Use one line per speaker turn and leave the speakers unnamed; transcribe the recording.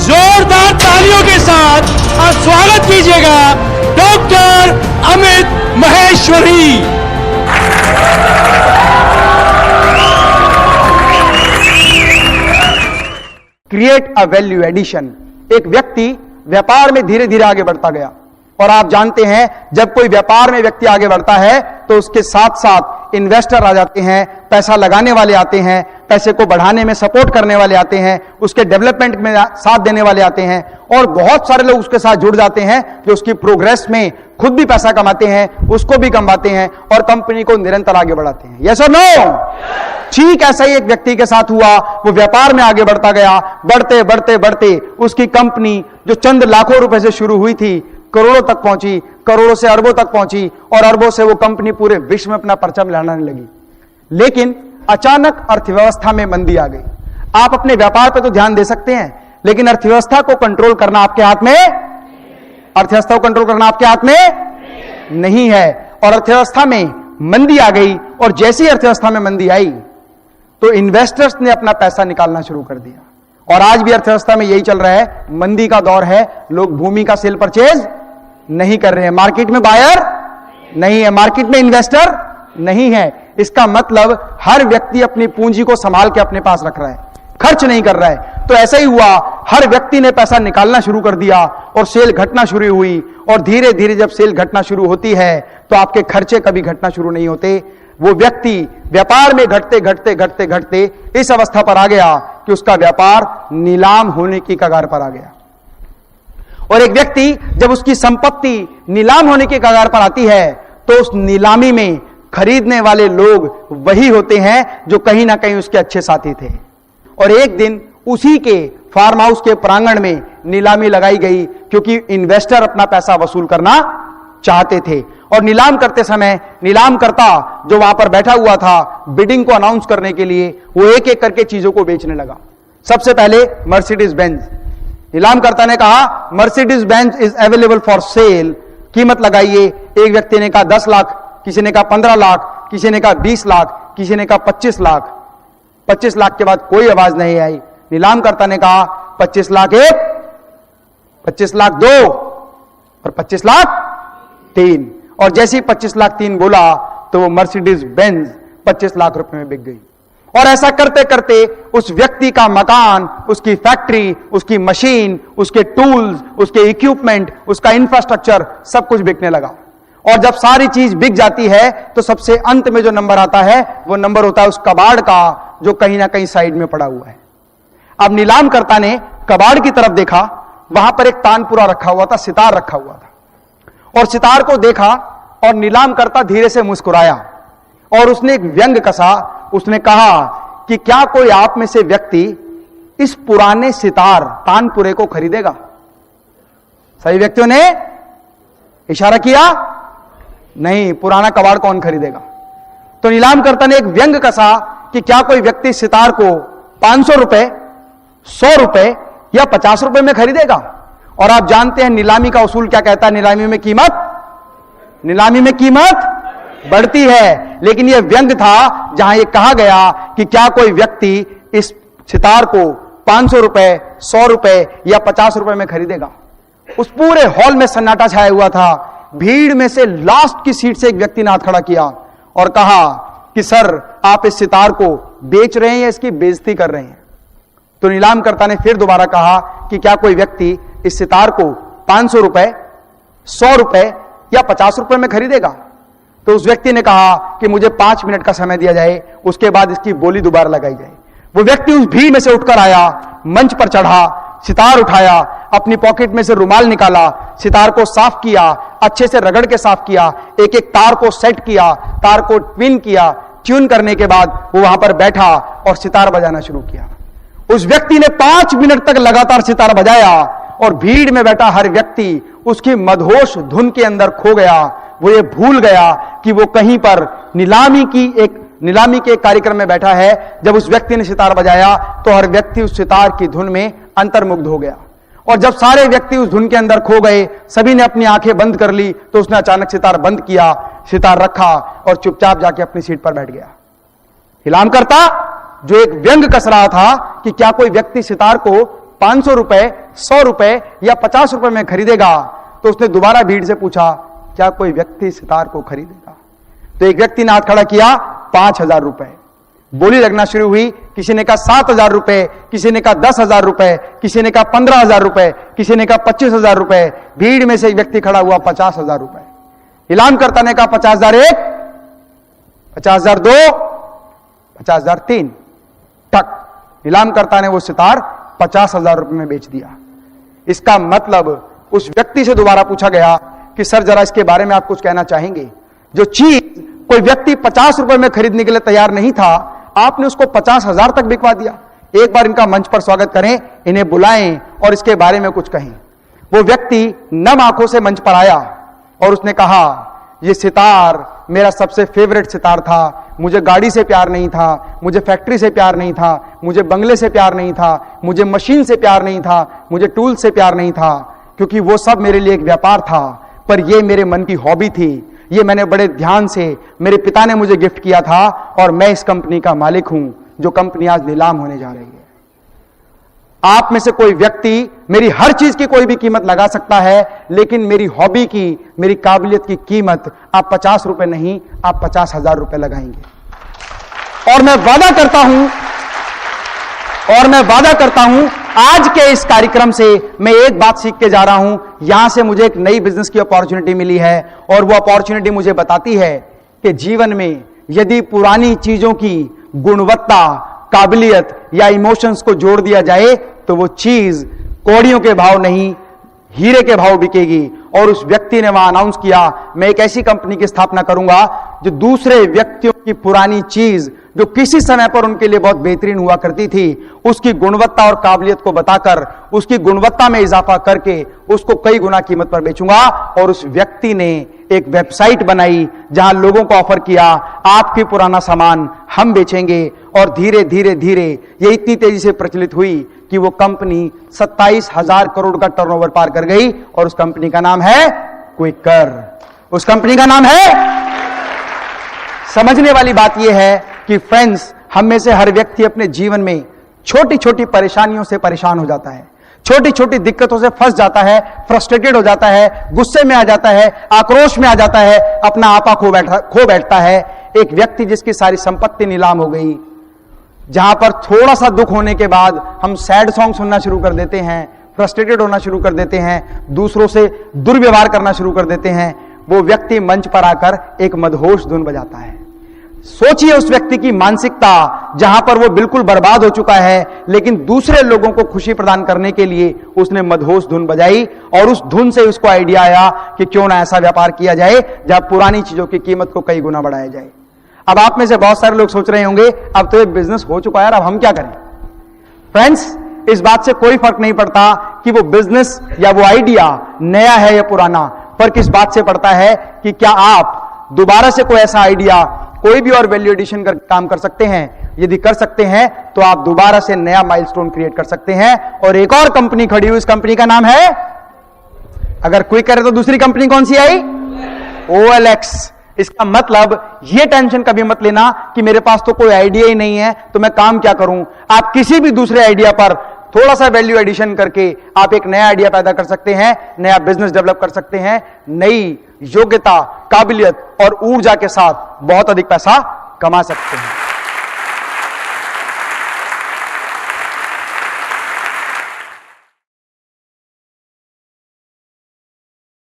जोरदार तालियों के साथ आप स्वागत कीजिएगा doctor Amit Maheshwari.
Create a value addition. एक व्यक्ति व्यापार में धीरे धीरे आगे बढ़ता गया, और आप जानते हैं जब कोई व्यापार में व्यक्ति आगे बढ़ता है तो उसके साथ साथ इन्वेस्टर आ जाते हैं, पैसा लगाने वाले आते हैं, पैसे को बढ़ाने में सपोर्ट करने वाले आते हैं, उसके डेवलपमेंट में साथ देने वाले आते हैं, और बहुत सारे लोग उसके साथ जुड़ जाते हैं जो उसकी प्रोग्रेस में खुद भी पैसा कमाते हैं, उसको भी कमाते हैं और कंपनी को निरंतर आगे बढ़ाते हैं। यस और नो? ठीक ऐसा ही एक व्यक्ति के साथ हुआ। वो व्यापार में आगे बढ़ता गया, बढ़ते बढ़ते बढ़ते उसकी कंपनी जो चंद लाखों रुपए से शुरू हुई थी करोड़ों तक पहुंची, करोड़ों से अरबों तक पहुंची, और अरबों से वो कंपनी पूरे विश्व में अपना परचम लहराने लगी। लेकिन अचानक अर्थव्यवस्था में मंदी आ गई। आप अपने व्यापार पर तो ध्यान दे सकते हैं, लेकिन अर्थव्यवस्था को कंट्रोल करना आपके हाथ में, अर्थव्यवस्था को कंट्रोल करना आपके हाथ में नहीं है। और अर्थव्यवस्था में मंदी आ गई, और जैसी अर्थव्यवस्था में मंदी आई तो इन्वेस्टर्स ने अपना पैसा निकालना शुरू कर दिया। और आज भी अर्थव्यवस्था में यही चल रहा है, मंदी का दौर है, लोग भूमि का सेल परचेज नहीं कर रहे हैं, मार्केट में बायर नहीं है, मार्केट में इन्वेस्टर नहीं है। इसका मतलब हर व्यक्ति अपनी पूंजी को संभाल के अपने पास रख रहा है, खर्च नहीं कर रहा है। तो ऐसा ही हुआ, हर व्यक्ति ने पैसा निकालना शुरू कर दिया और सेल घटना शुरू हुई। और धीरे धीरे जब सेल घटना शुरू होती है तो आपके खर्चे कभी घटना शुरू नहीं होते। वो व्यक्ति व्यापार में घटते घटते घटते घटते इस अवस्था पर आ गया कि उसका व्यापार नीलाम होने की कगार पर आ गया। और एक व्यक्ति जब उसकी संपत्ति नीलाम होने की कगार पर आती है तो उस नीलामी में खरीदने वाले लोग वही होते हैं जो कहीं ना कहीं उसके अच्छे साथी थे। और एक दिन उसी के फार्म हाउस के प्रांगण में नीलामी लगाई गई, क्योंकि इन्वेस्टर अपना पैसा वसूल करना चाहते थे। और नीलाम करते समय नीलामकर्ता जो वहां पर बैठा हुआ था बिडिंग को अनाउंस करने के लिए, वो एक एक करके चीजों को बेचने लगा। सबसे पहले मर्सिडीज बेंज। नीलामकर्ता ने कहा Mercedes Benz is available for sale, कीमत लगाइए। एक व्यक्ति ने कहा 10 लाख, किसी ने कहा 15 लाख, किसी ने कहा 20 लाख, किसी ने कहा 25 लाख। 25 लाख के बाद कोई आवाज नहीं आई। नीलामकर्ता ने कहा 25 लाख एक, 25 लाख दो, और 25 लाख तीन। और जैसे ही 25 लाख तीन बोला तो वो मर्सिडीज बेंज 25 लाख रुपए में बिक गई। और ऐसा करते करते उस व्यक्ति का मकान, उसकी फैक्ट्री, उसकी मशीन, उसके टूल्स, उसके इक्विपमेंट, उसका इंफ्रास्ट्रक्चर सब कुछ बिकने लगा। और जब सारी चीज बिक जाती है तो सबसे अंत में जो नंबर आता है वो नंबर होता है उस कबाड़ का जो कहीं ना कहीं साइड में पड़ा हुआ है। अब नीलामकर्ता ने कबाड़ की तरफ देखा, वहां पर एक तानपुरा रखा हुआ था, सितार रखा हुआ था, और सितार को देखा और नीलामकर्ता धीरे से मुस्कुराया और उसने एक व्यंग कसा। उसने कहा कि क्या कोई आप में से व्यक्ति इस पुराने सितार तानपुरे को खरीदेगा? सभी व्यक्तियों ने इशारा किया, नहीं, पुराना कबाड़ कौन खरीदेगा? तो नीलामकर्ता ने एक व्यंग कसा कि क्या कोई व्यक्ति सितार को 500 रुपए, 100 रुपए या 50 रुपए में खरीदेगा? और आप जानते हैं नीलामी का उसूल क्या कहता है, नीलामी में कीमत बढ़ती है। लेकिन यह व्यंग था जहां यह कहा गया कि क्या कोई व्यक्ति इस सितार को 500 रुपए, 100 रुपए या 50 रुपए में खरीदेगा? उस पूरे हॉल में सन्नाटा छाया हुआ था। भीड़ में से लास्ट की सीट से एक व्यक्ति ने हाथ खड़ा किया और कहा कि सर, आप इस सितार को बेच रहे हैं या इसकी बेइज्जती कर रहे हैं? तो नीलामकर्ता ने फिर दोबारा कहा कि क्या कोई व्यक्ति इस सितार को 500 रुपए, 100 रुपए या 50 रुपए में खरीदेगा? तो उस व्यक्ति ने कहा कि मुझे 5 मिनट का समय दिया जाए, उसके बाद इसकी बोली दोबारा लगाई जाए। वो व्यक्ति उस भीड़ में से उठकर आया, मंच पर चढ़ा, सितार उठाया, अपनी पॉकेट में से रुमाल निकाला, सितार को साफ किया, अच्छे से रगड़ के साफ किया, एक एक तार को सेट किया, तार को ट्विन किया। ट्यून करने के बाद वो वहां पर बैठा और सितार बजाना शुरू किया। उस व्यक्ति ने 5 मिनट तक लगातार सितार बजाया और भीड़ में बैठा हर व्यक्ति उसकी मदहोश धुन के अंदर खो गया। वो ये भूल गया कि वो कहीं पर नीलामी के कार्यक्रम में बैठा है। जब उस व्यक्ति ने सितार बजाया तो हर व्यक्ति उस सितार की धुन में अंतर्मुग्ध हो गया। और जब सारे व्यक्ति उस धुन के अंदर खो गए, सभी ने अपनी आंखें बंद कर ली, तो उसने अचानक सितार बंद किया, सितार रखा और चुपचाप जाके अपनी सीट पर बैठ गया। नीलामकर्ता जो एक व्यंग कस रहा था कि क्या कोई व्यक्ति सितार को 500 रुपए, 100 रुपए या 50 रुपए में खरीदेगा, तो उसने दोबारा भीड़ से पूछा, क्या कोई व्यक्ति सितार को खरीदेगा? तो एक व्यक्ति ने हाथ खड़ा किया, 5000 रुपए। बोली लगना शुरू हुई, किसी ने कहा 7000 रुपए, किसी ने कहा 10,000 रुपए, किसी ने कहा 15,000 रुपए, किसी ने कहा 25,000 रुपए। भीड़ में से एक व्यक्ति खड़ा हुआ, 50,000 रुपए। इलामकर्ता ने कहा 50,001, 50,002, 50,003। टक, इलामकर्ता ने वो सितार 50,000 रुपए में बेच दिया। इसका मतलब उस व्यक्ति से दोबारा पूछा गया कि सर जरा इसके बारे में आप कुछ कहना चाहेंगे? जो चीज कोई व्यक्ति 50 रुपए में खरीदने के लिए तैयार नहीं था, आपने उसको 50,000 तक बिकवा दिया। एक बार इनका मंच पर स्वागत करें, इन्हें बुलाएं और इसके बारे में कुछ कहें। वो व्यक्ति नम आंखों से मंच पर आया और उसने कहा, ये सितार मेरा सबसे फेवरेट सितार था। मुझे गाड़ी से प्यार नहीं था, मुझे फैक्ट्री से प्यार नहीं था, मुझे बंगले से प्यार नहीं था, मुझे मशीन से प्यार नहीं था, मुझे टूल से प्यार नहीं था, क्योंकि वो सब मेरे लिए एक व्यापार था। पर ये मेरे मन की हॉबी थी, ये मैंने बड़े ध्यान से, मेरे पिता ने मुझे गिफ्ट किया था और मैं इस कंपनी का मालिक हूं, जो कंपनी आज नीलाम होने जा रही है। आप में से कोई व्यक्ति मेरी हर चीज की कोई भी कीमत लगा सकता है, लेकिन मेरी हॉबी की, मेरी काबिलियत की कीमत आप 50 रुपए नहीं, आप 50,000 रुपए लगाएंगे। और मैं वादा करता हूं आज के इस कार्यक्रम से मैं एक बात सीख के जा रहा हूं। यहां से मुझे एक नई बिजनेस की अपॉर्चुनिटी मिली है और वो अपॉर्चुनिटी मुझे बताती है कि जीवन में यदि पुरानी चीजों की गुणवत्ता, काबिलियत या इमोशंस को जोड़ दिया जाए तो वो चीज कौड़ियों के भाव नहीं, हीरे के भाव बिकेगी। और उस व्यक्ति ने वहां अनाउंस किया, मैं एक ऐसी कंपनी की स्थापना करूंगा जो दूसरे व्यक्तियों की पुरानी चीज जो किसी समय पर उनके लिए बहुत बेहतरीन हुआ करती थी, उसकी गुणवत्ता और काबिलियत को बताकर उसकी गुणवत्ता में इजाफा करके उसको कई गुना कीमत पर बेचूंगा। और उस व्यक्ति ने एक वेबसाइट बनाई जहां लोगों को ऑफर किया, आपके पुराना सामान हम बेचेंगे। और धीरे धीरे धीरे ये इतनी तेजी से प्रचलित हुई कि वो कंपनी 27,000 करोड़ का टर्नओवर पार कर गई और उस कंपनी का नाम है क्विकर। उस कंपनी का नाम है। समझने वाली बात यह है कि फ्रेंड्स, हम में से हर व्यक्ति अपने जीवन में छोटी छोटी परेशानियों से परेशान हो जाता है, छोटी छोटी दिक्कतों से फंस जाता है, फ्रस्ट्रेटेड हो जाता है, गुस्से में आ जाता है, आक्रोश में आ जाता है, अपना आपा खो बैठता है। एक व्यक्ति जिसकी सारी संपत्ति नीलाम हो गई, जहां पर थोड़ा सा दुख होने के बाद हम सैड सॉन्ग सुनना शुरू कर देते हैं, फ्रस्ट्रेटेड होना शुरू कर देते हैं, दूसरों से दुर्व्यवहार करना शुरू कर देते हैं, वो व्यक्ति मंच पर आकर एक मदहोश धुन बजाता है। सोचिए उस व्यक्ति की मानसिकता, जहां पर वो बिल्कुल बर्बाद हो चुका है, लेकिन दूसरे लोगों को खुशी प्रदान करने के लिए उसने मदहोश धुन बजाई और उस धुन से उसको आइडिया आया कि क्यों ना ऐसा व्यापार किया जाए जहां पुरानी चीजों की कीमत को कई गुना बढ़ाया जाए। अब आप में से बहुत सारे लोग सोच रहे होंगे, अब तो एक बिजनेस हो चुका है, अब हम क्या करें? फ्रेंड्स, इस बात से कोई फर्क नहीं पड़ता कि वो बिजनेस या वो आइडिया नया है या पुराना। फर्क इस बात से पड़ता है कि क्या आप दोबारा से कोई ऐसा आइडिया, कोई भी और वैल्यू एडिशन कर काम कर सकते हैं। यदि कर सकते हैं तो आप दोबारा से नया माइलस्टोन क्रिएट कर सकते हैं। और एक और कंपनी खड़ी हुई, इस कंपनी का नाम है, अगर क्विकर है तो दूसरी कंपनी कौन सी आई? OLX। इसका मतलब ये टेंशन कभी मत लेना कि मेरे पास तो कोई आइडिया ही नहीं है तो मैं काम क्या करूं। आप किसी भी दूसरे आइडिया पर थोड़ा सा वैल्यू एडिशन करके आप एक नया आइडिया पैदा कर सकते हैं, नया बिजनेस डेवलप कर सकते हैं, नई योग्यता, काबिलियत और ऊर्जा के साथ बहुत अधिक पैसा कमा सकते हैं।